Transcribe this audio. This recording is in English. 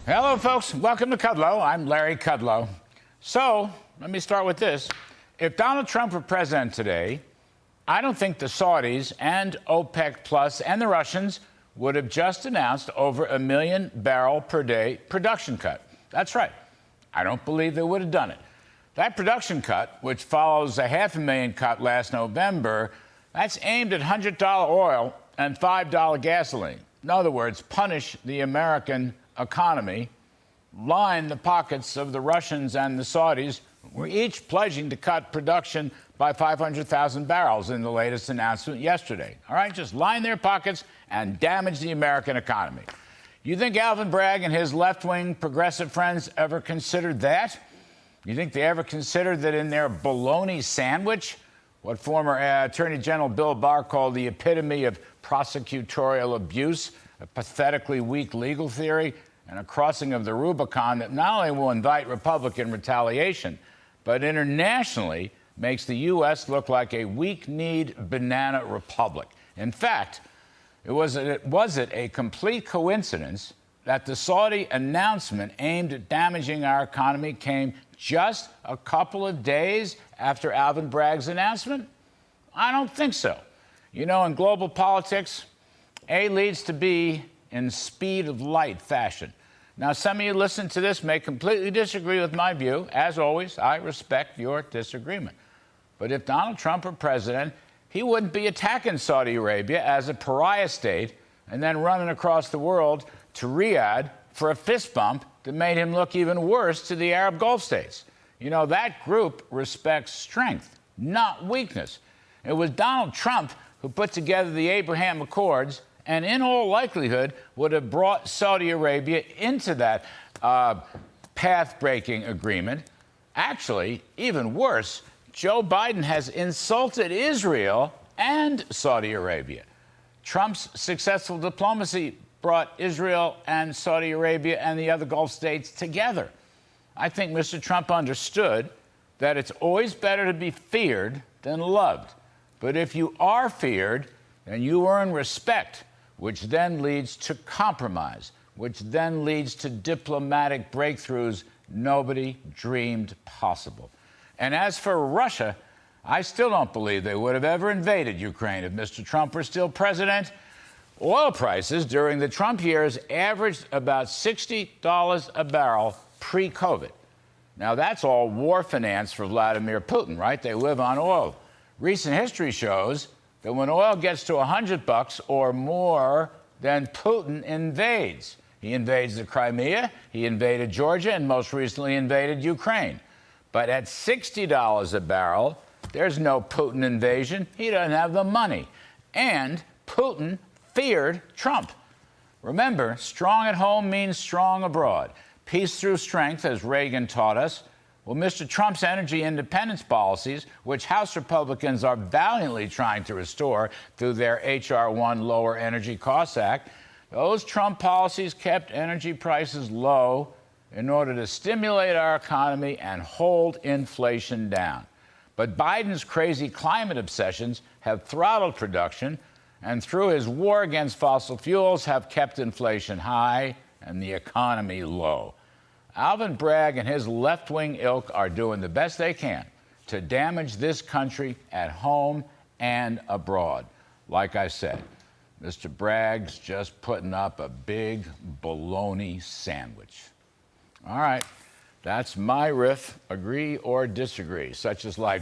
Hello, folks. Welcome to Kudlow. I'm Larry Kudlow. So, let me start with this. If Donald Trump were president today, I don't think the Saudis and OPEC Plus and the Russians would have just announced over 1 million barrel per day production cut. That's right. I don't believe they would have done it. That production cut, which follows a 500,000 cut last November, that's aimed at $100 oil and $5 gasoline. In other words, punish the American economy, line the pockets of the Russians and the Saudis, who were each pledging to cut production by 500,000 barrels in the latest announcement yesterday. All right, just line their pockets and damage the American economy. You think Alvin Bragg and his left-wing progressive friends ever considered that? You think they ever considered that in their bologna sandwich, what former Attorney General Bill Barr called the epitome of prosecutorial abuse, a pathetically weak legal theory, and a crossing of the Rubicon that not only will invite Republican retaliation, but internationally makes the U.S. look like a weak-kneed banana republic. In fact, was it a complete coincidence that the Saudi announcement aimed at damaging our economy came just a couple of days after Alvin Bragg's announcement? I don't think so. You know, in global politics, A leads to B in speed of light fashion. Now, some of you listening to this may completely disagree with my view. As always, I respect your disagreement. But if Donald Trump were president, he wouldn't be attacking Saudi Arabia as a pariah state and then running across the world to Riyadh for a fist bump that made him look even worse to the Arab Gulf states. You know, that group respects strength, not weakness. It was Donald Trump who put together the Abraham Accords and in all likelihood would have brought Saudi Arabia into that path-breaking agreement. Actually, even worse, Joe Biden has insulted Israel and Saudi Arabia. Trump's successful diplomacy brought Israel and Saudi Arabia and the other Gulf states together. I think Mr. Trump understood that it's always better to be feared than loved. But if you are feared, then you earn respect, which then leads to compromise, which then leads to diplomatic breakthroughs nobody dreamed possible. And as for Russia, I still don't believe they would have ever invaded Ukraine if Mr. Trump were still president. Oil prices during the Trump years averaged about $60 a barrel pre-COVID. Now, that's all war finance for Vladimir Putin, right? They live on oil. Recent history shows that when oil gets to $100 or more, then Putin invades. He invades the Crimea, he invaded Georgia, and most recently invaded Ukraine. But at $60 a barrel, there's no Putin invasion. He doesn't have the money. And Putin feared Trump. Remember, strong at home means strong abroad. Peace through strength, as Reagan taught us. Well, Mr. Trump's energy independence policies, which House Republicans are valiantly trying to restore through their H.R. 1 Lower Energy Costs Act, those Trump policies kept energy prices low in order to stimulate our economy and hold inflation down. But Biden's crazy climate obsessions have throttled production and through his war against fossil fuels have kept inflation high and the economy low. Alvin Bragg and his left-wing ilk are doing the best they can to damage this country at home and abroad. Like I said, Mr. Bragg's just putting up a big bologna sandwich. All right, that's my riff. Agree or disagree. Such is life.